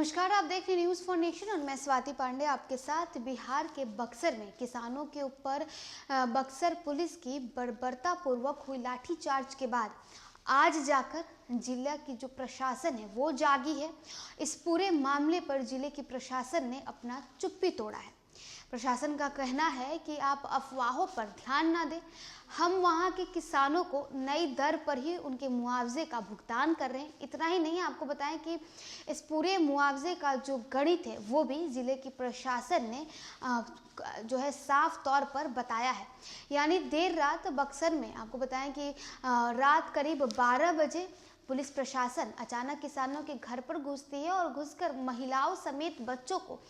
नमस्कार, आप देख रहे हैं न्यूज़ फॉर नेशन और मैं स्वाति पांडे आपके साथ। बिहार के बक्सर में किसानों के ऊपर बक्सर पुलिस की बर्बरतापूर्वक हुई लाठीचार्ज के बाद आज जाकर जिला की जो प्रशासन है वो जागी है। इस पूरे मामले पर जिले की प्रशासन ने अपना चुप्पी तोड़ा है। प्रशासन का कहना है कि आप अफवाहों पर ध्यान ना दें, हम वहाँ के किसानों को नई दर पर ही उनके मुआवजे का भुगतान कर रहे हैं। इतना ही नहीं, आपको बताएं कि इस पूरे मुआवजे का जो गणित है वो भी जिले की प्रशासन ने जो है साफ तौर पर बताया है। यानी देर रात बक्सर में आपको बताएं कि रात करीब 12 बजे पुलिस प्रशासन अचानक किसानों के घर पर घुसती है और घुसकर महिलाओं समेत बच्चों को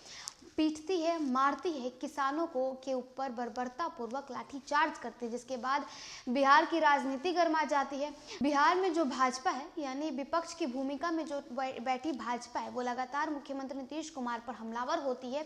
पीटती है, मारती है, किसानों को के ऊपर बर्बरतापूर्वक लाठीचार्ज करती है, जिसके बाद बिहार की राजनीति गर्मा जाती है। बिहार में जो भाजपा है यानी विपक्ष की भूमिका में जो बैठी भाजपा है वो लगातार मुख्यमंत्री नीतीश कुमार पर हमलावर होती है।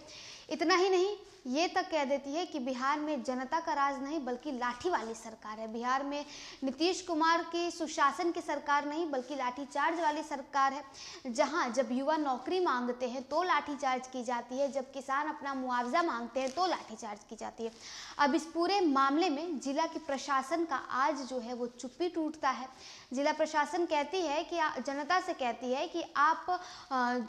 इतना ही नहीं, ये तक कह देती है कि बिहार में जनता का राज नहीं बल्कि लाठी वाली सरकार है। बिहार में नीतीश कुमार की सुशासन की सरकार नहीं बल्कि लाठीचार्ज वाली सरकार है। जहां जब युवा नौकरी मांगते हैं तो लाठीचार्ज की जाती है, जब किसान अपना मुआवजा मांगते हैं तो लाठीचार्ज की जाती है। अब इस पूरे मामले में जिला की प्रशासन का आज जो है वो चुप्पी टूटता है। जिला प्रशासन कहती है कि जनता से कहती है कि आप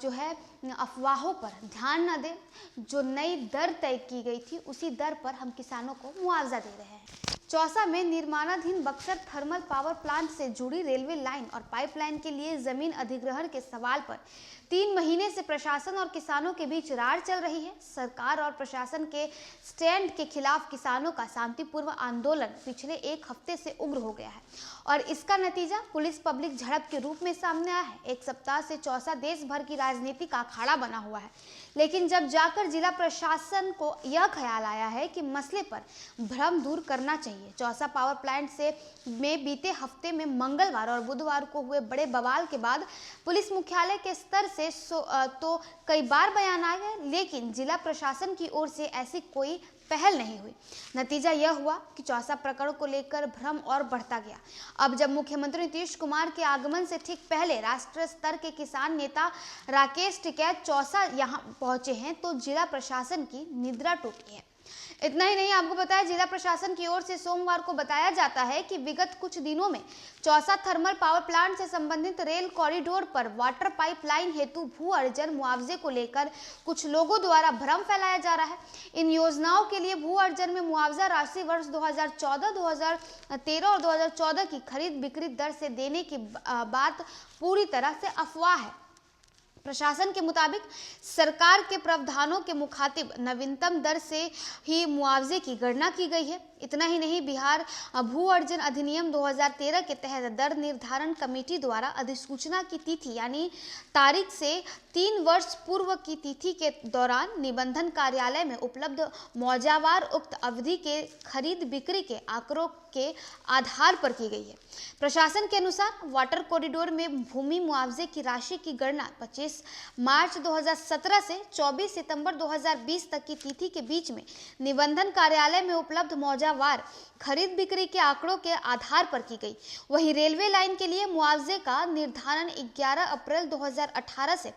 जो है अफवाहों पर ध्यान न दें, जो नई दर तय की गई थी उसी दर पर हम किसानों को मुआवजा दे रहे हैं। चौसा में निर्माणाधीन बक्सर थर्मल पावर प्लांट से जुड़ी रेलवे लाइन और पाइपलाइन के लिए जमीन अधिग्रहण के सवाल पर 3 महीने से प्रशासन और किसानों के बीच रार चल रही है। सरकार और प्रशासन के स्टैंड के खिलाफ किसानों का शांतिपूर्ण आंदोलन पिछले 1 हफ्ते से उग्र हो गया है और इसका नतीजा पुलिस पब्लिक झड़प के रूप में सामने आया है। 1 सप्ताह से चौसा देश भर की राजनीति का अखाड़ा बना हुआ है, लेकिन जब जाकर जिला प्रशासन को यह ख्याल आया है कि मसले पर भ्रम दूर करना चाहिए। चौसा पावर प्लांट में बीते हफ्ते में मंगलवार और बुधवार को हुए बड़े बवाल के बाद पुलिस मुख्यालय के स्तर से तो कई बार बयान आ गए, लेकिन जिला प्रशासन की ओर से ऐसी कोई पहल नहीं हुई। नतीजा यह हुआ कि चौसा प्रकरण को लेकर भ्रम और बढ़ता गया। अब जब मुख्यमंत्री नीतीश कुमार के आगमन से ठीक पहले राष्ट्रीय स्तर के किसान नेता राकेश टिकैत चौसा यहां पहुंचे हैं तो जिला प्रशासन की निद्रा टूटी है। इतना ही नहीं, आपको पता है जिला प्रशासन की ओर से सोमवार को बताया जाता है कि विगत कुछ दिनों में चौसा थर्मल पावर प्लांट से संबंधित रेल कॉरिडोर पर वाटर पाइपलाइन हेतु भू अर्जन मुआवजे को लेकर कुछ लोगों द्वारा भ्रम फैलाया जा रहा है। इन योजनाओं के लिए भू अर्जन में मुआवजा राशि वर्ष 2014, 2013 और 2014 की खरीद बिक्री दर से देने की बात पूरी तरह से अफवाह है। प्रशासन के मुताबिक सरकार के प्रावधानों के मुखातिब नवीनतम दर से ही मुआवजे की गणना की गई है। इतना ही नहीं, बिहार भू अर्जन अधिनियम 2013 के तहत दर निर्धारण कमेटी द्वारा अधिसूचना की तिथि यानी तारीख से 3 वर्ष पूर्व की तिथि के दौरान निबंधन कार्यालय में उपलब्ध मौजावार उक्त अवधि के खरीद बिक्री के आंकड़ों के आधार पर की गई है। प्रशासन के अनुसार वाटर कॉरिडोर में भूमि मुआवजे की राशि की गणना 25 मार्च 2017 से 24 सितंबर 2020 तक की तिथि के बीच में निबंधन कार्यालय में उपलब्ध मौजावार खरीद बिक्री के आंकड़ों के आधार पर की गई। वहीं रेलवे लाइन के लिए मुआवजे का निर्धारण 11 अप्रैल 2018 से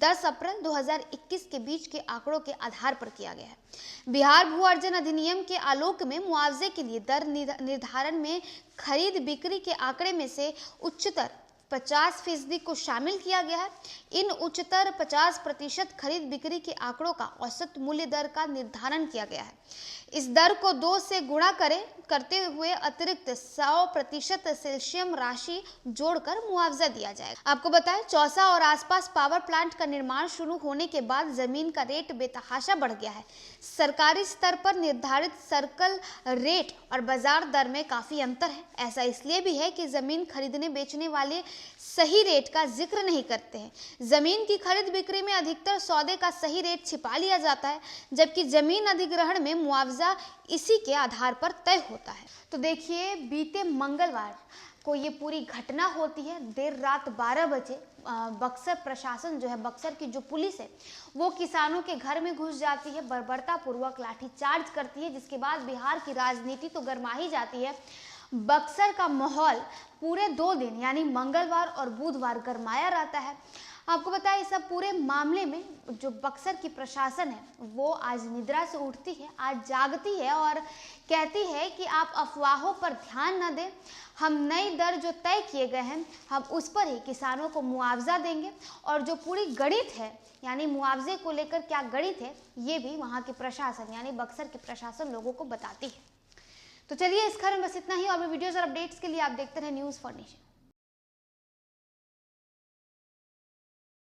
10 अप्रैल 2021 के बीच के आंकड़ों के आधार पर किया गया है। बिहार भू अर्जन अधिनियम के आलोक में मुआवजे के लिए दर निर्धारण में खरीद बिक्री के आंकड़े में से उच्चतर 50% को शामिल किया गया है। इन उच्चतर 50% खरीद बिक्री के आंकड़ों का औसत मूल्य दर का निर्धारण किया गया है। इस दर को 2 से गुणा करते हुए अतिरिक्त 100% सेल्सियम राशि जोड़कर मुआवजा दिया जाएगा। आपको बताएं, चौसा और आसपास पावर प्लांट का निर्माण शुरू होने के बाद जमीन का रेट बेतहाशा बढ़ गया है। सरकारी स्तर पर निर्धारित सर्कल रेट और बाजार दर में काफी अंतर है। ऐसा इसलिए भी है कि जमीन खरीदने बेचने वाले सही रेट का जिक्र नहीं करते हैं। जमीन की खरीद बिक्री में अधिकतर सौदे का सही रेट छिपा लिया जाता है, जबकि जमीन अधिग्रहण में मुआवजा इसी के आधार पर तय होता है। तो देखिए, बीते मंगलवार को ये पूरी घटना होती है। देर रात 12 बजे बक्सर प्रशासन जो है, बक्सर की जो पुलिस है वो किसानों के घर में घुस जाती है, बर्बरतापूर्वक लाठीचार्ज करती है, जिसके बाद बिहार की राजनीति तो गर्मा ही जाती है। बक्सर का माहौल पूरे 2 दिन यानी मंगलवार और बुधवार गरमाया रहता है। आपको बताया इस सब पूरे मामले में जो बक्सर की प्रशासन है वो आज निद्रा से उठती है, आज जागती है और कहती है कि आप अफवाहों पर ध्यान न दें। हम नई दर जो तय किए गए हैं हम उस पर ही किसानों को मुआवजा देंगे, और जो पूरी गणित है यानी मुआवजे को लेकर क्या गणित है ये भी वहाँ की प्रशासन यानी बक्सर की प्रशासन लोगों को बताती है। तो चलिए इस खबर में बस इतना ही, और भी वीडियोस और अपडेट्स के लिए आप देखते रहे न्यूज़ फॉर नेशन।